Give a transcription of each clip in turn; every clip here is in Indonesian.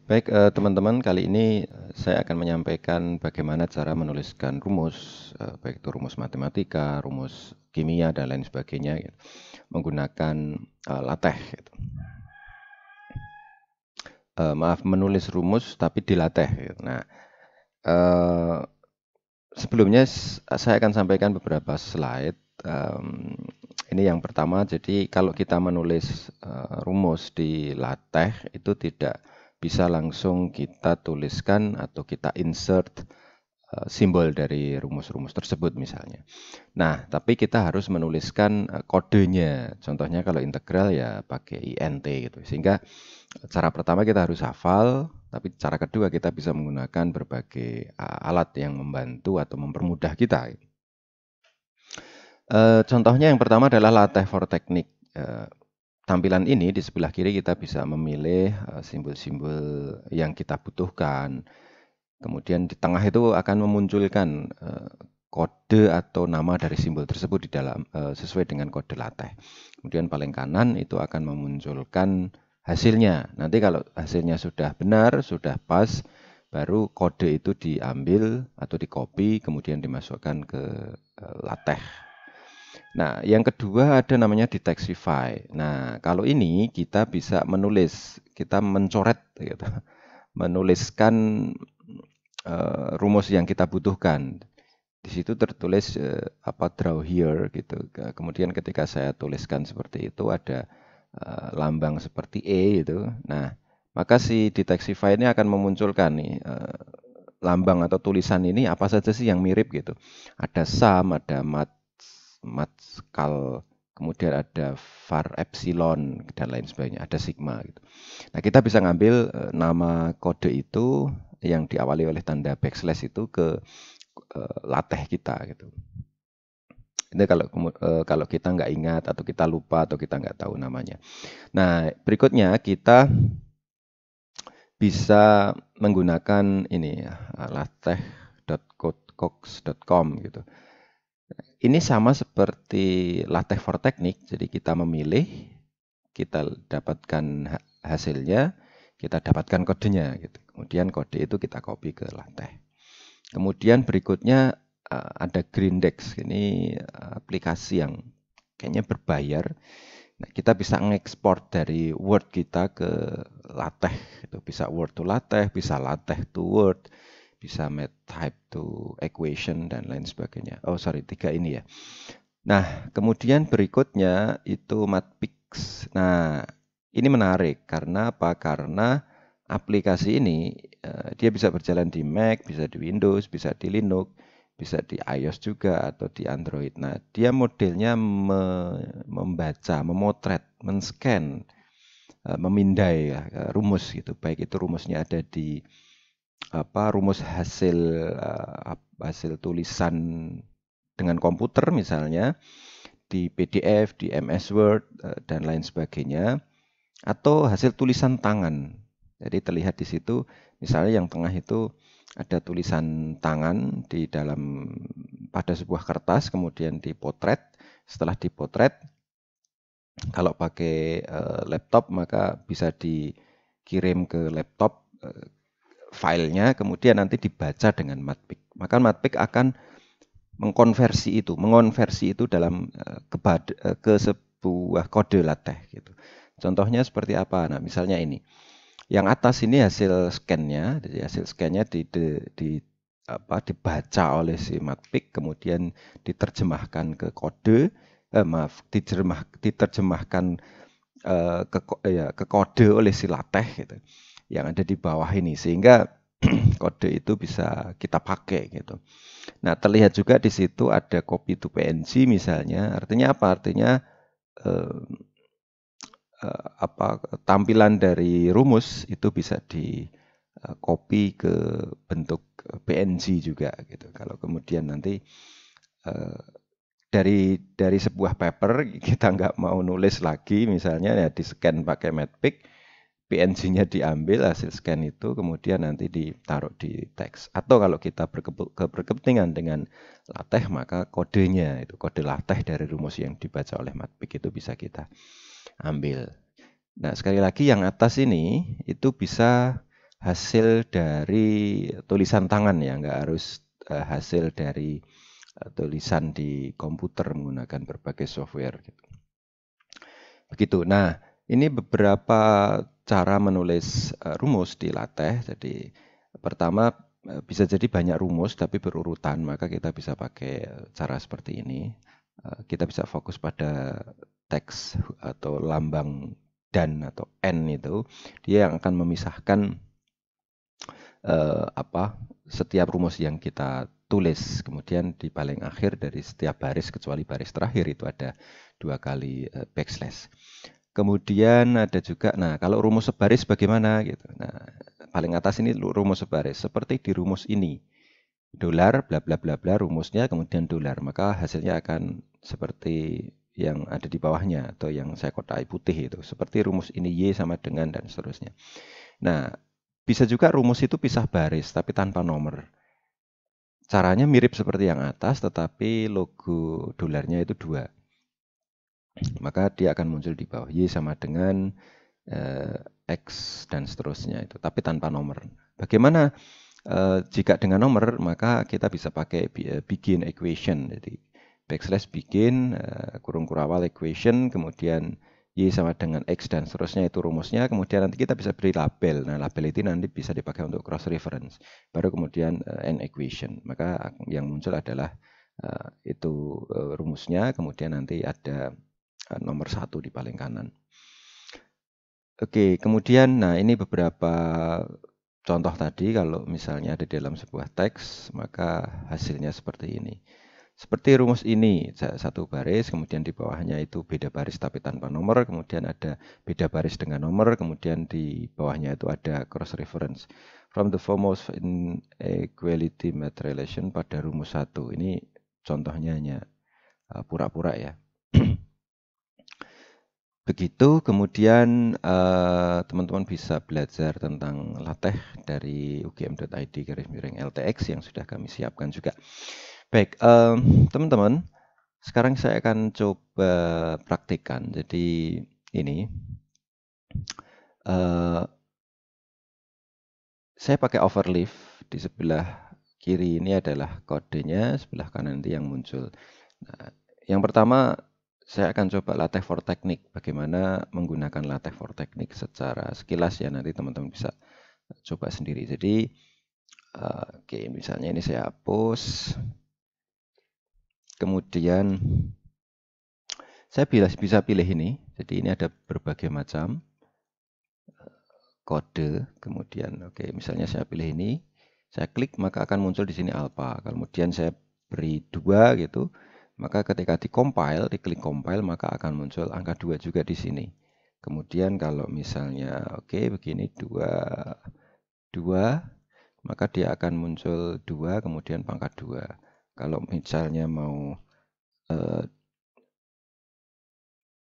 Baik, teman-teman, kali ini saya akan menyampaikan bagaimana cara menuliskan rumus, baik itu rumus matematika, rumus kimia, dan lain sebagainya, gitu, menggunakan LaTeX. Gitu. Maaf, menulis rumus tapi di LaTeX. Gitu. Nah, sebelumnya saya akan sampaikan beberapa slide. Ini yang pertama, jadi kalau kita menulis rumus di LaTeX itu tidak bisa langsung kita tuliskan atau kita insert simbol dari rumus-rumus tersebut misalnya. Nah, tapi kita harus menuliskan kodenya. Contohnya kalau integral ya pakai int gitu. Sehingga cara pertama kita harus hafal, tapi cara kedua kita bisa menggunakan berbagai alat yang membantu atau mempermudah kita. Contohnya yang pertama adalah LaTeX for Technique. Tampilan ini di sebelah kiri kita bisa memilih simbol-simbol yang kita butuhkan. Kemudian di tengah itu akan memunculkan kode atau nama dari simbol tersebut di dalam sesuai dengan kode LaTeX. Kemudian paling kanan itu akan memunculkan hasilnya. Nanti kalau hasilnya sudah benar, sudah pas, baru kode itu diambil atau di-copy kemudian dimasukkan ke LaTeX. Nah, yang kedua ada namanya Detexify. Nah, kalau ini kita bisa menulis, kita mencoret, gitu, menuliskan rumus yang kita butuhkan. Di situ tertulis draw here gitu. Kemudian ketika saya tuliskan seperti itu ada lambang seperti E itu. Nah, maka si Detexify ini akan memunculkan nih lambang atau tulisan ini apa saja sih yang mirip gitu. Ada sum, ada matkal, kemudian ada var epsilon dan lain sebagainya, ada sigma gitu. Nah, kita bisa ngambil nama kode itu yang diawali oleh tanda backslash itu ke LaTeX kita gitu. Ini kalau kita nggak ingat atau kita lupa atau kita nggak tahu namanya. Nah, berikutnya kita bisa menggunakan ini ya, latex.codecox.com gitu. Ini sama seperti LaTeX for Technique, jadi kita memilih, kita dapatkan hasilnya, kita dapatkan kodenya gitu. Kemudian kode itu kita copy ke LaTeX. Kemudian berikutnya ada Grindex, ini aplikasi yang kayaknya berbayar. Nah, kita bisa ngekspor dari Word kita ke LaTeX, itu bisa Word to LaTeX, bisa LaTeX to Word, bisa map type to equation dan lain sebagainya. Oh sorry, 3 ini ya. Nah, kemudian berikutnya itu Matpix. Nah, ini menarik karena apa? Karena aplikasi ini dia bisa berjalan di Mac, bisa di Windows, bisa di Linux, bisa di iOS juga atau di Android. Nah, dia modelnya membaca, memotret, men-scan, memindai rumus gitu. Baik itu rumusnya ada di rumus hasil tulisan dengan komputer misalnya di PDF, di MS Word dan lain sebagainya, atau hasil tulisan tangan. Jadi terlihat di situ misalnya yang tengah itu ada tulisan tangan di dalam pada sebuah kertas kemudian dipotret. Setelah dipotret, kalau pakai laptop maka bisa dikirim ke laptop filenya, kemudian nanti dibaca dengan Matpix. Maka Matpix akan mengonversi itu dalam ke sebuah kode LaTeX gitu. Contohnya seperti apa? Nah, misalnya ini. Yang atas ini hasil scan-nya, jadi hasil scan-nya dibaca oleh si Matpix, kemudian diterjemahkan ke kode, diterjemahkan ke kode oleh si LaTeX gitu, yang ada di bawah ini, sehingga kode itu bisa kita pakai gitu. Nah, terlihat juga di situ ada copy to PNG misalnya. Artinya apa? Artinya tampilan dari rumus itu bisa di copy ke bentuk PNG juga gitu. Kalau kemudian nanti dari sebuah paper kita nggak mau nulis lagi misalnya ya di scan pakai Matpix, PNG-nya diambil hasil scan itu kemudian nanti ditaruh di teks. Atau kalau kita berkepentingan dengan LaTeX maka kodenya itu kode LaTeX dari rumus yang dibaca oleh Matpix itu bisa kita ambil. Nah, sekali lagi yang atas ini itu bisa hasil dari tulisan tangan ya, nggak harus hasil dari tulisan di komputer menggunakan berbagai software gitu. Begitu. Nah, ini beberapa cara menulis rumus di LaTeX. Jadi pertama bisa jadi banyak rumus tapi berurutan, maka kita bisa pakai cara seperti ini. Kita bisa fokus pada teks atau lambang dan atau n itu, dia yang akan memisahkan setiap rumus yang kita tulis. Kemudian di paling akhir dari setiap baris kecuali baris terakhir itu ada 2 kali backslash. Kemudian ada juga, nah kalau rumus sebaris bagaimana gitu. Nah, paling atas ini rumus sebaris seperti di rumus ini. Dolar bla bla bla bla rumusnya kemudian dolar, maka hasilnya akan seperti yang ada di bawahnya atau yang saya kotai putih itu. Seperti rumus ini Y sama dengan dan seterusnya. Nah, bisa juga rumus itu pisah baris tapi tanpa nomor. Caranya mirip seperti yang atas tetapi logo dolarnya itu 2. Maka dia akan muncul di bawah Y sama dengan X dan seterusnya itu, tapi tanpa nomor. Bagaimana jika dengan nomor, maka kita bisa pakai begin equation. Jadi backslash begin kurung kurawal equation, kemudian Y sama dengan X dan seterusnya itu rumusnya. Kemudian nanti kita bisa beri label. Nah, label itu nanti bisa dipakai untuk cross reference. Baru kemudian n equation. Maka yang muncul adalah itu rumusnya. Kemudian nanti ada nomor 1 di paling kanan. Oke, kemudian nah ini beberapa contoh tadi kalau misalnya ada dalam sebuah teks, maka hasilnya seperti ini. Seperti rumus ini, satu baris, kemudian di bawahnya itu beda baris tapi tanpa nomor, kemudian ada beda baris dengan nomor, kemudian di bawahnya itu ada cross reference. From the foremost inequality math relation pada rumus 1. Ini contohnya hanya pura-pura ya. Begitu, kemudian teman-teman bisa belajar tentang LaTeX dari ugm.id/LTX yang sudah kami siapkan juga. Baik, teman-teman, sekarang saya akan coba praktikkan. Jadi ini, saya pakai overleaf. Di sebelah kiri ini adalah kodenya, sebelah kanan itu yang muncul. Nah, yang pertama, saya akan coba LaTeX for Technique. Bagaimana menggunakan LaTeX for Technique secara sekilas ya, nanti teman-teman bisa coba sendiri. Jadi, oke, misalnya ini saya hapus. Kemudian, saya bisa pilih ini. Jadi ini ada berbagai macam kode. Kemudian, oke, misalnya saya pilih ini. Saya klik, maka akan muncul di sini alpha. Kemudian saya beri 2 gitu. Maka ketika diklik compile, maka akan muncul angka 2 juga di sini. Kemudian kalau misalnya oke begini 2, maka dia akan muncul 2 kemudian pangkat 2. Kalau misalnya mau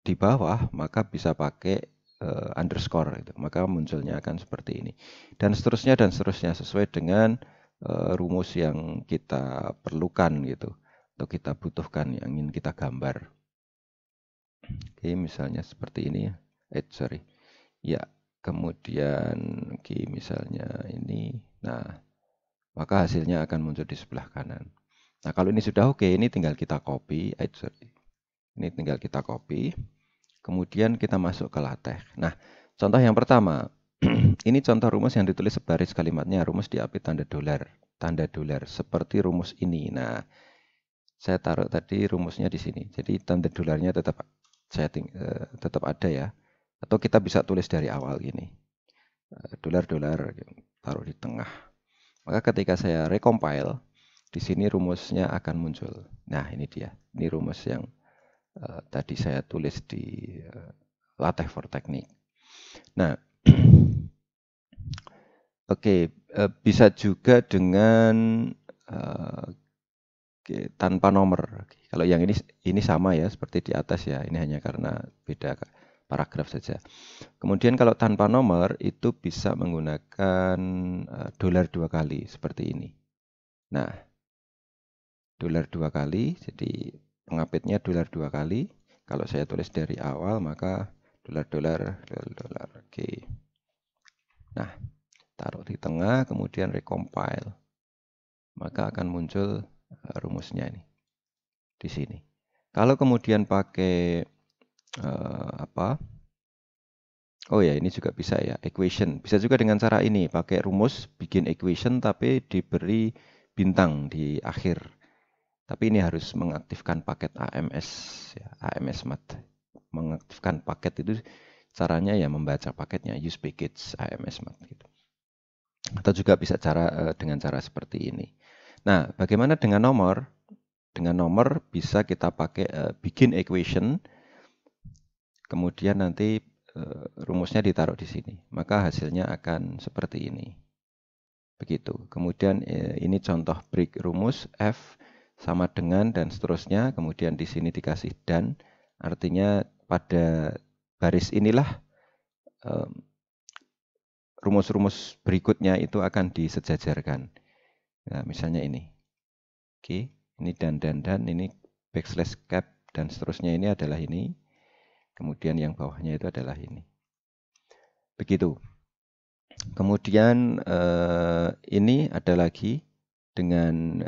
di bawah, maka bisa pakai underscore itu. Maka munculnya akan seperti ini. Dan seterusnya sesuai dengan rumus yang kita perlukan gitu. Atau kita butuhkan yang ingin kita gambar. Oke, misalnya seperti ini ya. Sorry. Ya, kemudian oke, misalnya ini. Nah, maka hasilnya akan muncul di sebelah kanan. Nah, kalau ini sudah oke, ini tinggal kita copy. Sorry. Ini tinggal kita copy. Kemudian kita masuk ke LaTeX. Nah, contoh yang pertama. Ini contoh rumus yang ditulis sebaris kalimatnya. Rumus diapit tanda dolar. Tanda dolar. Seperti rumus ini. Nah, saya taruh tadi rumusnya di sini. Jadi tanda dolarnya tetap ada ya. Atau kita bisa tulis dari awal gini. Dolar-dolar taruh di tengah. Maka ketika saya recompile, di sini rumusnya akan muncul. Nah, ini dia. Ini rumus yang tadi saya tulis di LaTeX for Technique. Nah, oke, bisa juga dengan tanpa nomor. Kalau yang ini sama ya, seperti di atas ya. Ini hanya karena beda paragraf saja. Kemudian kalau tanpa nomor itu bisa menggunakan dolar 2 kali seperti ini. Nah, dolar 2 kali, jadi pengapitnya dolar 2 kali. Kalau saya tulis dari awal maka dolar. Oke. Nah, taruh di tengah, kemudian recompile. Maka akan muncul rumusnya ini di sini. Kalau kemudian pakai oh ya, ini juga bisa ya, equation. Bisa juga dengan cara ini, pakai rumus, bikin equation tapi diberi bintang di akhir. Tapi ini harus mengaktifkan paket AMS, ya, AMS Math. Mengaktifkan paket itu caranya ya membaca paketnya, use package AMS Math gitu. Atau juga bisa dengan cara seperti ini. Nah, bagaimana dengan nomor? Dengan nomor bisa kita pakai bikin equation, kemudian nanti rumusnya ditaruh di sini. Maka hasilnya akan seperti ini. Begitu. Kemudian ini contoh break rumus F sama dengan dan seterusnya. Kemudian di sini dikasih dan. Artinya pada baris inilah rumus-rumus berikutnya itu akan disejajarkan. Nah, misalnya ini. Oke, ini dan, ini backslash cap, dan seterusnya ini adalah ini. Kemudian yang bawahnya itu adalah ini. Begitu. Kemudian ini ada lagi dengan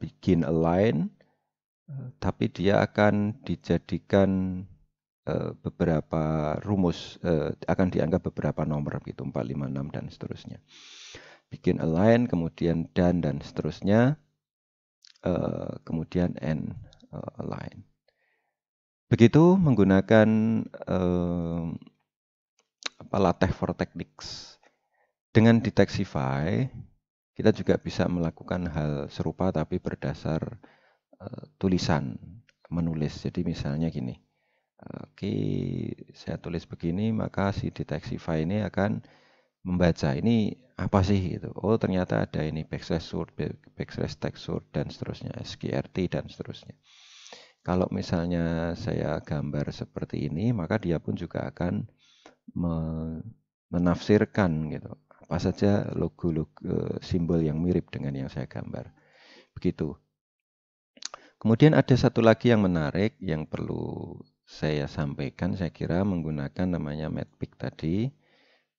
bikin align, tapi dia akan dijadikan beberapa rumus, akan dianggap beberapa nomor gitu, 4, 5, 6 dan seterusnya. Bikin align, kemudian dan seterusnya, kemudian and align. Begitu menggunakan LaTeX for Techniques. Dengan Detexify, kita juga bisa melakukan hal serupa tapi berdasar tulisan, menulis. Jadi misalnya gini, oke, saya tulis begini, maka si Detexify ini akan membaca ini apa sih itu. Oh, ternyata ada ini backslash sort, backslash text sort dan seterusnya, sqrt dan seterusnya. Kalau misalnya saya gambar seperti ini, maka dia pun juga akan menafsirkan gitu apa saja logo simbol yang mirip dengan yang saya gambar. Begitu. Kemudian ada satu lagi yang menarik yang perlu saya sampaikan, saya kira menggunakan namanya Matpik tadi.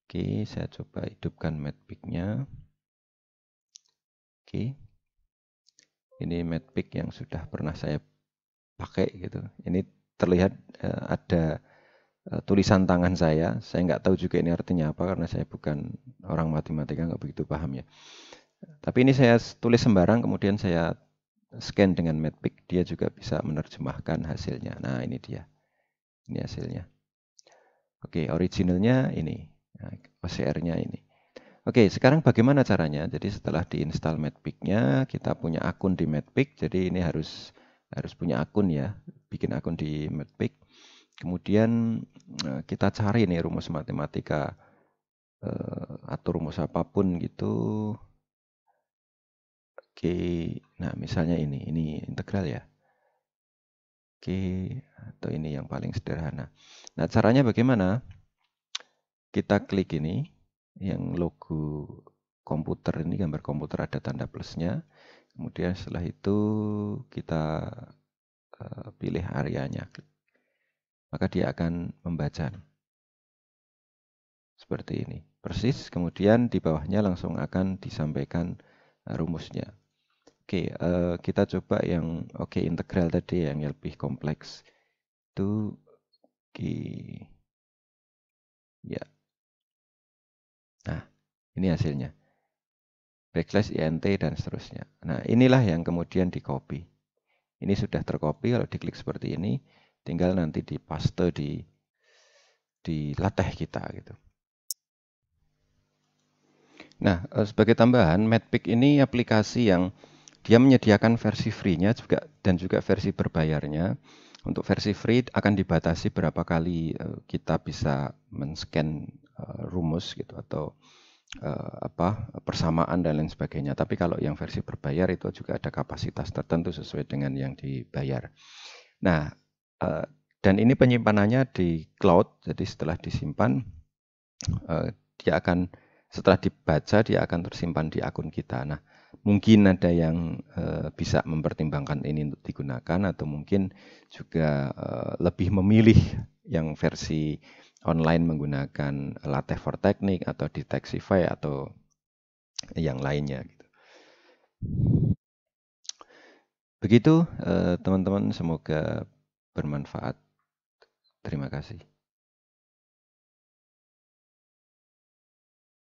Oke, saya coba hidupkan Matpik-nya. Oke. Ini Matpik yang sudah pernah saya pakai gitu. Ini terlihat ada tulisan tangan saya nggak tahu juga ini artinya apa karena saya bukan orang matematika, nggak begitu paham ya. Tapi ini saya tulis sembarang, kemudian saya scan dengan Matpik, dia juga bisa menerjemahkan hasilnya. Nah, ini dia. Ini hasilnya. Oke, originalnya ini. Nah, OCR-nya ini. Oke, sekarang bagaimana caranya? Jadi setelah diinstal Matpik-nya, kita punya akun di Matpik. Jadi ini harus punya akun ya. Bikin akun di Matpik. Kemudian kita cari nih rumus matematika atau rumus apapun gitu. Oke, nah misalnya ini integral ya. Oke, atau ini yang paling sederhana. Nah, caranya bagaimana? Kita klik ini, yang logo komputer ini, gambar komputer ada tanda plusnya. Kemudian setelah itu kita pilih areanya. Maka dia akan membaca. Seperti ini. Persis, kemudian di bawahnya langsung akan disampaikan rumusnya. Oke, kita coba yang integral tadi yang lebih kompleks. Itu ya. Nah, ini hasilnya. Backslash int dan seterusnya. Nah, inilah yang kemudian di-copy. Ini sudah tercopy, kalau diklik seperti ini, tinggal nanti dipaste di LaTeX kita gitu. Nah, sebagai tambahan, Matpik ini aplikasi yang dia menyediakan versi free-nya juga dan juga versi berbayarnya. Untuk versi free akan dibatasi berapa kali kita bisa men-scan rumus gitu atau persamaan dan lain sebagainya. Tapi kalau yang versi berbayar itu juga ada kapasitas tertentu sesuai dengan yang dibayar. Nah, dan ini penyimpanannya di cloud. Jadi setelah disimpan, dia akan setelah dibaca dia akan tersimpan di akun kita. Nah, Mungkin ada yang bisa mempertimbangkan ini untuk digunakan atau mungkin juga lebih memilih yang versi online menggunakan LaTeX for Technique atau Detexify atau yang lainnya gitu. Begitu teman-teman, semoga bermanfaat. Terima kasih.